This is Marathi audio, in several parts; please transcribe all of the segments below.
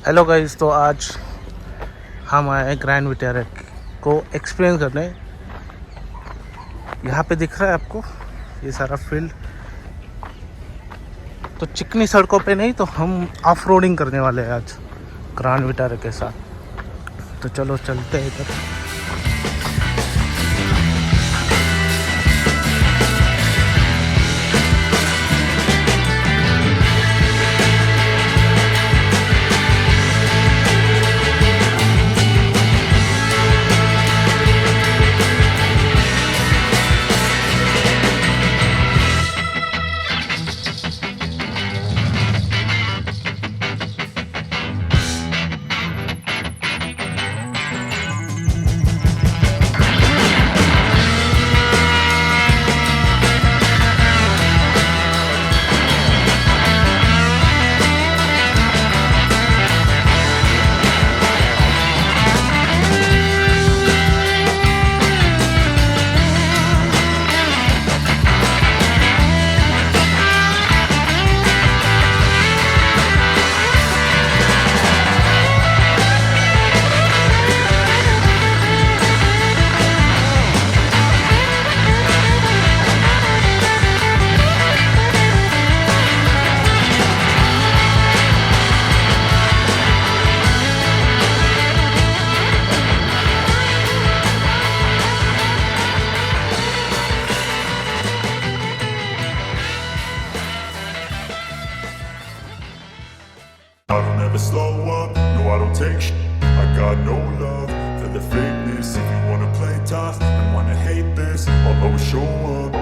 हेलो गाइस, तो आज हम आए ग्रैंड विटारा को एक्सपीरियंस करने। यहाँ पे दिख रहा है आपको ये सारा फील्ड। तो चिकनी सड़कों पे नहीं, तो हम ऑफ रोडिंग करने वाले हैं आज ग्रैंड विटारा के साथ। तो चलो चलते हैं इधर। I don't ever slow up, no I don't take shit. I got no love for the fakeness. If you wanna play tough and wanna hate this, I'll always show up.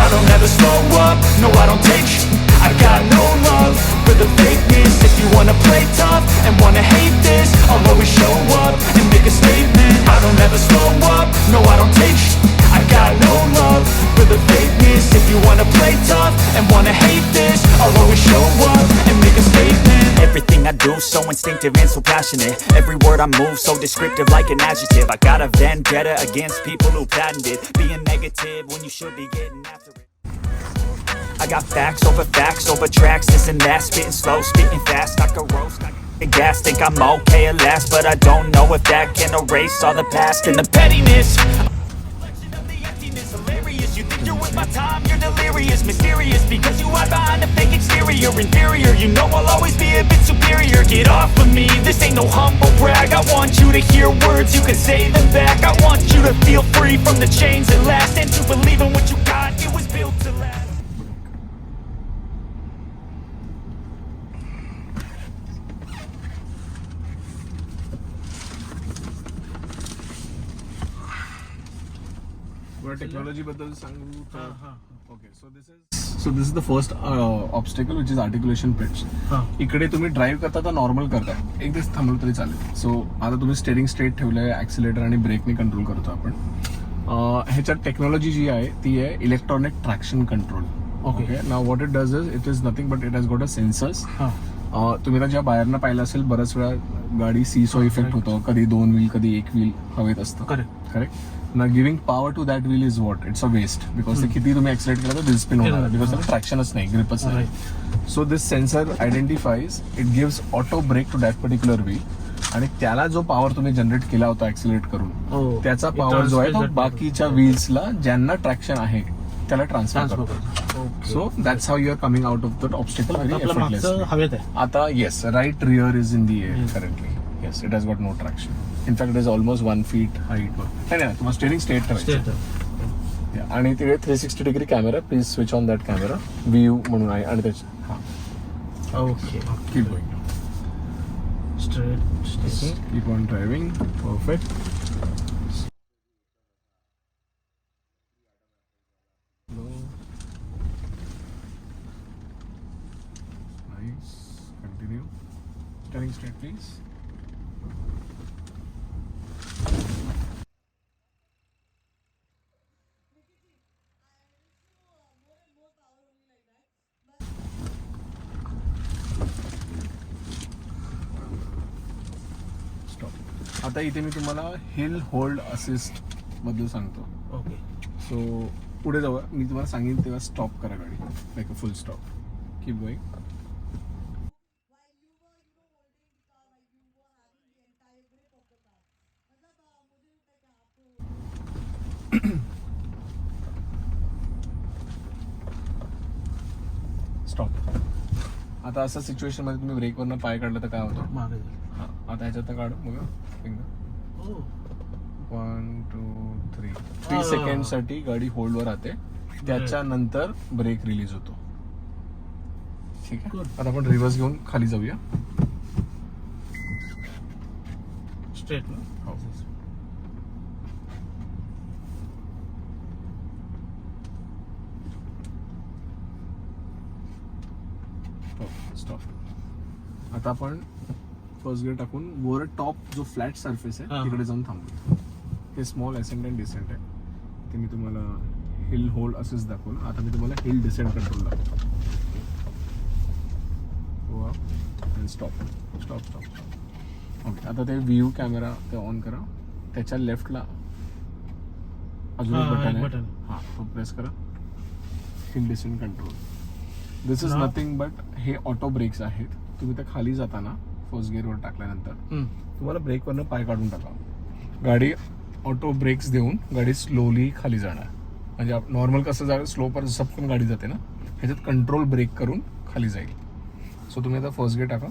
I don't ever slow up, no I don't take shit. I got no love for the fakeness. If you wanna play tough and wanna hate this, I'll always show up and make a statement. I don't ever slow up, no I don't take shit. I got no love for the fakeness. If you wanna play tough and wanna hate this, I'll always show up and make a statement. Everything I do so instinctive and so passionate. Every word I move so descriptive like an adjective. I got a vendetta against people who patented being negative when you should be getting after it. I got facts over tracks, this and that, spitting slow, speaking fast, I could roast, I get gas, think I'm okay at last, but I don't know if that can erase all the past and the pettiness. You think you're worth my time, you're delirious, mysterious, because you hide behind a fake exterior, inferior, you know I'll always be a bit superior. Get off of me, this ain't no humble brag. I want you to hear words, you can say them back. I want you to feel free from the chains that last, and to believe in what you got, it was built to last. Technology बद्दल सांगू तर okay so this is the first obstacle which is articulation pitch. इकडे तुम्ही ड्राईव्ह करता तर नॉर्मल करताय, एक दिवस थांबलं तरी चालेल. सो आता तुम्ही स्टेरिंग स्ट्रेट ठेवलंय, ऍक्सिलेटर आणि ब्रेकने कंट्रोल करतो आपण. ह्याच्यात टेक्नॉलॉजी जी आहे ती आहे electronic traction control. Okay, now what it does is, it is nothing but it has got a sensors. तुम्ही आता जेव्हा बाहेरनं पाहिलं असेल, बऱ्याच वेळा गाडी सीसो इफेक्ट होतो, कधी 2 व्हील कधी 1 व्हील हवेत असतं. Correct. Now giving power to that wheel is what? It's a waste because ते किती तुम्ही एक्सलेट केलं तर स्पिन होणार बिकॉज त्याला ट्रॅक्शनच नाही, ग्रिपच नाही. So this sensor identifies, it gives auto brake to that particular wheel, आणि त्याला जो पॉवर तुम्ही जनरेट केला होता एक्सिलेट करून, त्याचा पॉवर जो आहे तो बाकीच्या व्हील्सला ज्यांना ट्रॅक्शन आहे त्याला ट्रान्सफर करतो. So that's how you are coming out of that obstacle very effortlessly. आता yes, right rear is in the air currently. Yes, it has got no traction. In fact, it is almost 1 feet height. नाही तुम्हाला स्टेरिंग स्ट्रेट ठेवायचं. आणि तिकडे 360 degree camera, please switch on that camera, view म्हणून आहे. आणि त्याच्या okay, keep going straight, keep on driving. Perfect. Nice, continue. Steering straight please. आता इथे मी तुम्हाला हिल होल्ड असिस्ट बद्दल सांगतो. ओके, सो पुढे जाऊ. मी तुम्हाला सांगेन तेव्हा स्टॉप करा गाडी, like a full stop. Keep going. Stop. आता असं सिच्युएशन मध्ये तुम्ही ब्रेकवरनं पाय काढला तर काय होतं? मागे हा, आता ह्याच्यात काढ बघा फिंगर. 1 2 3 3 सेकंड साठी गाडी होल्डवर राहते, त्याच्यानंतर ब्रेक रिलीज होतो. ठीक आहे. आता आपण रिव्हर्स घेऊन खाली जाऊया. स्ट्रेट ना. हो. स्टॉप. आता आपण फर्स्ट गिअर टाकून वर टॉप जो फ्लॅट सरफेस आहे तिकडे जाऊन थांबू. ते स्मॉल असेंड अँड डिसेंट आहे, ते मी तुम्हाला हिल होल्ड असेच दाखवलं. आता मी तुम्हाला हिल डिसेंट कंट्रोल दाखवतो. Stop stop stop. ओके. आता ते व्ह्यू कॅमेरा ते ऑन करा. त्याच्या लेफ्टला अजून एक बटन आहे, हा तो प्रेस करा. Hill descent control. This is nothing but हे ऑटो ब्रेक्स आहेत. तुम्ही त्या खाली जाताना फर्स्ट गिअरवर टाकल्यानंतर तुम्हाला ब्रेकवरनं पाय काढून टाका. गाडी ऑटो ब्रेक्स देऊन गाडी स्लोली खाली जाणार. म्हणजे नॉर्मल कसं जाईल स्लो पर सपकन गाडी जाते ना, ह्याच्यात कंट्रोल ब्रेक करून खाली जाईल. सो तुम्ही आता फर्स्ट गिअर टाका.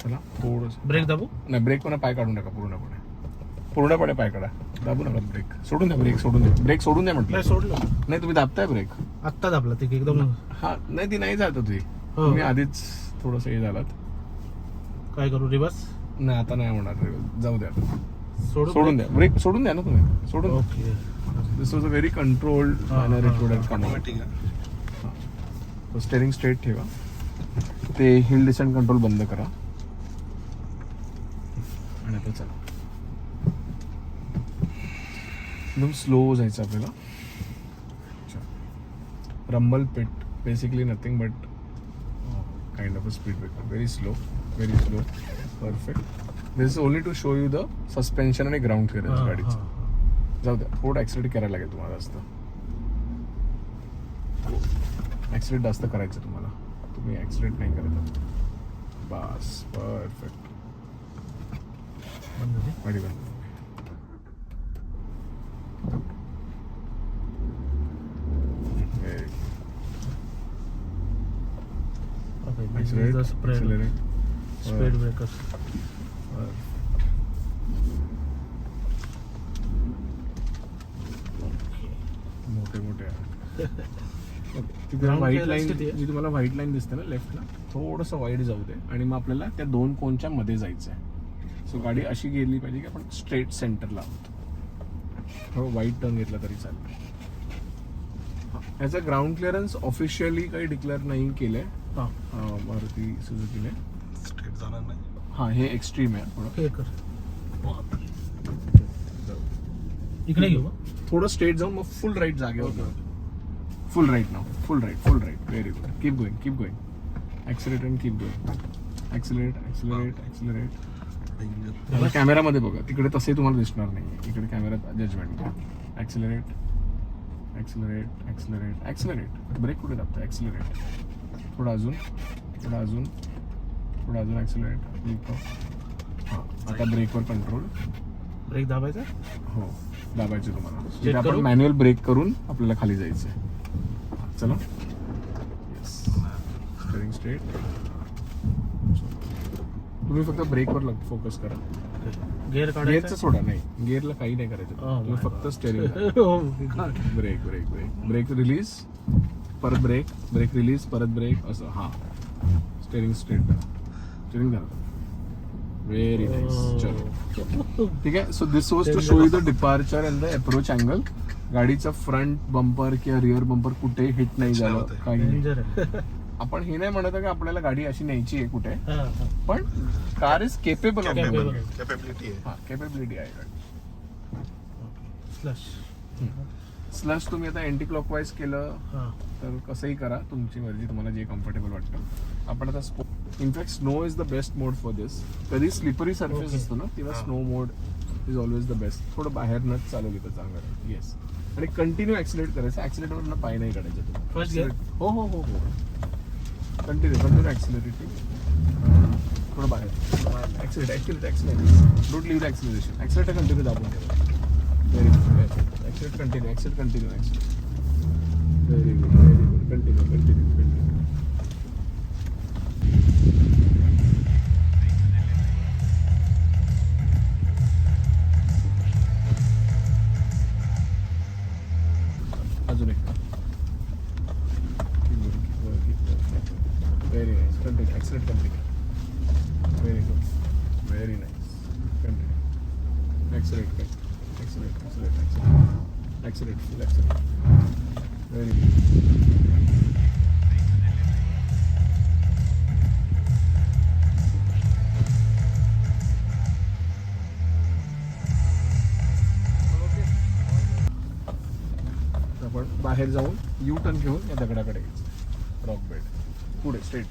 चला थोडंसं ब्रेक दाबू. नाही, ब्रेकवरनं पाय काढून टाका. पूर्णपणे पाय काढा. दाबू नका ब्रेक. सोडून द्या ब्रेक. सोडून द्या ब्रेक. सोडून द्या म्हटलं. सोडलं नाही, तुम्ही दाबताय ब्रेक. आत्ता दाबला ते एकदम. हा नाही, ती नाही जात होती. तुम्ही आधीच थोडस हे झालात. काय करू? रिवर्स? नाही, आता नाही होणार. जाऊ द्या. सोडून द्या ब्रेक. सोडून द्या ना तुम्ही. सोडून. Okay. This was a very controlled manner it would have come out. Steering straight ठेवा. ते हिल डिसेंट कंट्रोल बंद करा आणि आता चला. एकदम स्लो जायचं आपल्याला. Rumble pit basically nothing but kind of a speed breaker. Very slow. Perfect. This is only to show you the suspension आणि ग्राउंड क्लिअरन्स गाडीचं. जाऊ द्या, थोडं ऍक्सिलेट करायला लागेल तुम्हाला. जास्त ऍक्सिलेट जास्त करायचं तुम्हाला. तुम्ही ऍक्सिलेट नाही करत. बस परफेक्ट. गाडी बंद. Speed breaker. मोठे व्हाईट लाईन जी तुम्हाला व्हाईट लाईन दिसते ना लेफ्टला, थोडंसं वाईड जाऊ दे आणि मग आपल्याला त्या दोन कोनच्या मध्ये जायचं आहे. सो गाडी अशी गेली पाहिजे की आपण स्ट्रेट सेंटरला आहोत. थोडं वाईट टर्न घेतला तरी चालेल. याचा ग्राउंड क्लिअरन्स ऑफिशियली काही डिक्लेअर नाही केलंय मारुती सुझुकीने. स्ट्रेट जाणार नाही. हा, हे एक्स्ट्रीम आहे थोडं. इकडे घेऊ. थोडं स्ट्रेट जाऊन मग फुल राईट जागेवर जाऊ. Full right now. Full right. Very good. Keep going. Accelerate and keep going. Accelerate. कॅमेरामध्ये बघा, तिकडे तसे तुम्हाला दिसणार नाही. इकडे कॅमेऱ्यात जजमेंट घ्या. ऍक्सिलरेट. ब्रेक कुठे दाबता? ऍक्सिलरेट. थोडं अजून ऍक्सिलरेट. हां, आता ब्रेकवर कंट्रोल. ब्रेक दाबायचा. हो, दाबायचे तुम्हाला. आपण मॅन्युअल ब्रेक करून आपल्याला खाली जायचं आहे. चला. येस. Steering straight. तुम्ही फक्त ब्रेकवर फोकस करा. गिअरचं सोडा. नाही, गिअरला काही नाही करायचं. तुम्ही फक्त स्टेअरिंग. ब्रेक रिलीज, परत ब्रेक रिलीज, परत ब्रेक, असं. हा, स्टेअरिंग स्ट्रेट करा. स्टेअरिंग करा. Very nice. चलो, ठीक आहे. So this was to show you the departure and the approach angle. गाडीचा फ्रंट बंपर किंवा रिअर बंपर कुठे हिट नाही झालं, काही नाही. आपण हे नाही म्हणत की आपल्याला गाडी अशी न्यायची आहे कुठे, पण car is capable of capability आहे गाडी. स्लश तुम्ही आता अँटी क्लॉकवाईज केलं तर कसंही करा, तुमची मर्जी, तुम्हाला जे कम्फर्टेबल वाटतं. आपण आता in fact snow is the best mode for this. कधी स्लिपरी सरफेस असतो ना तेव्हा snow mode is always the best. थोडं बाहेरनच चालवली तर चांगलं. येस. आणि कंटिन्यू ऍक्सिलेट करायचं. ऍक्सिलेटरवरनं पाय नाही काढायचं तुम्ही. First gear. हो हो हो हो. Continue accelerating. थोडं बाहेर accelerate. Don't leave the acceleration. Accelerator continue दाबून ठेवा. Very good. Accelerate continue. Very good. Continue. Very nice. Continue. Accelerate. Continue. Very good. Very nice. Continue. Accelerate. Accelerate. Accelerate. Accelerate. Accelerate. Full accelerate. Very good. आपण बाहेर जाऊन यू टर्न घेऊन या दगडाकडे यायचं. रॉक बेड पुढे स्ट्रेट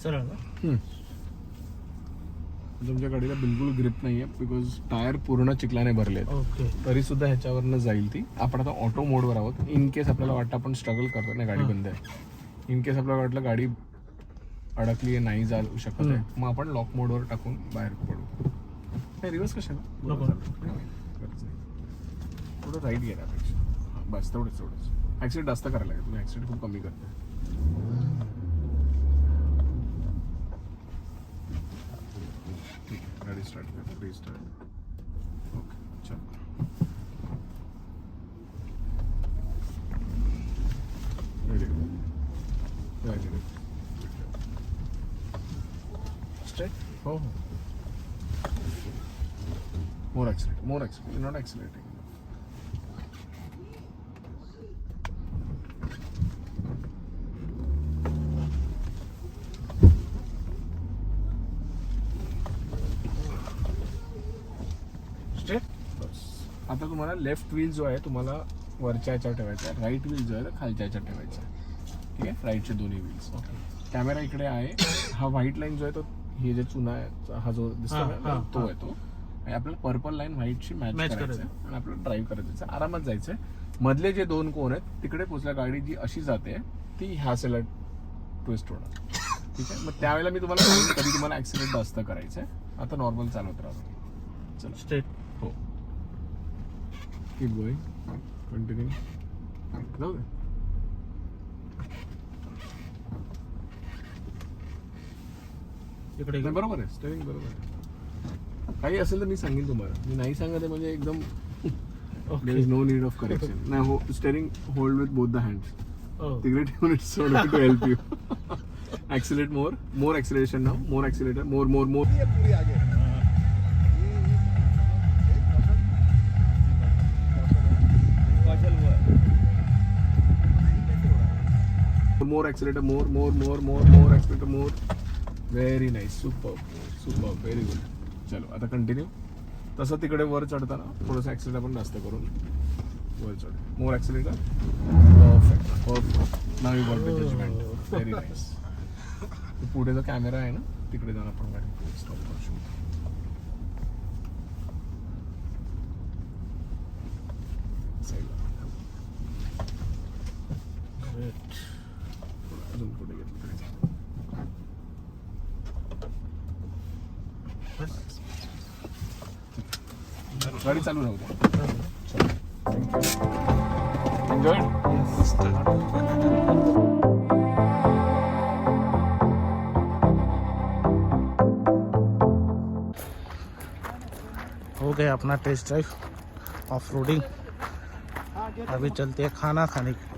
सरळ ना. तुमच्या गाडीला बिलकुल ग्रिप नाहीये बिकॉज टायर पूर्ण चिखलाने भरले आहेत. ओके. तरी सुद्धा ह्याच्यावरनं जाईल ती. आपण आता ऑटो मोडवर आहोत. इन केस आपल्याला वाटतं आपण स्ट्रगल करतो ना, गाडी बंद आहे, इन केस आपल्याला वाटलं गाडी अडकली आहे, नाही जाऊ शकत आहे, मग आपण लॉक मोडवर टाकून बाहेर पडू. नाही रिवर्स कशाला, थोडं राईट घेण्यापेक्षा. बस तेवढंच. ॲक्सिडेंट जास्त करायला लागेल, तुम्ही ॲक्सिडेंट खूप कमी करता. गाडी स्टार्ट कर, रिस्टार्ट. ओके चल. Very good. Straight? हो. More accelerate. You're not accelerating. Straight? बस. आता तुम्हाला लेफ्ट व्हील जो आहे तुम्हाला वरच्या याच्यावर ठेवायचा आहे, राईट व्हील जो आहे खालच्या याच्यावर ठेवायचा आहे. ठीक आहे, राईटचे दोन्ही व्हील्स. ओके. कॅमेरा इकडे आहे. हा व्हाईट लाईन जो आहे तो हे जे चुना आहे हा जो दिसतो ना तो आहे तो. आणि आपल्याला पर्पल लाईन व्हाईटशी मॅच करायचं आहे आणि आपल्याला ड्राईव्ह करायचं आहे. आरामात जायचं आहे. मधले जे दोन कोण आहेत तिकडे पोचल्या गाडी जी अशी जाते ती ह्या साईडला ट्विस्ट होणार. ठीक आहे, मग त्यावेळेला मी तुम्हाला सांगेन कधी तुम्हाला ऍक्सिडेंट जास्त करायचं आहे. आता नॉर्मल चालवत राहा. चला स्ट्रेट. हो. Keep going. कंटिन्यू. जाऊ दे. इकडे बरोबर आहे, स्टेरिंग बरोबर आहे. काही असेल तर मी सांगेन तुम्हाला. मी नाही सांगत म्हणजे एकदम there is no need of correction. नाही हो, steering hold with both the hands. तिकडे ठेवून it's to help you. Accelerate more acceleration now. More accelerator. More more more accelerator, more accelerator, more. Very nice, superb, very good. चलो आता कंटिन्यू. तसं तिकडे वर चढताना थोडंसं ऍक्सिलेटर आपण जास्त करून वर चढ. More accelerator. Perfect. Now you got the judgement. Very nice. पुढे जो कॅमेरा आहे ना तिकडे जाऊन आपण गाडी स्टॉप करू शकतो. अजून पुढे घेतलं तरी गाडी चालू राहू द्या. एन्जॉय. हो गया अपना टेस्ट ड्राइव ऑफ रोडिंग. अभी चलते हैं खाना खाने के लिए.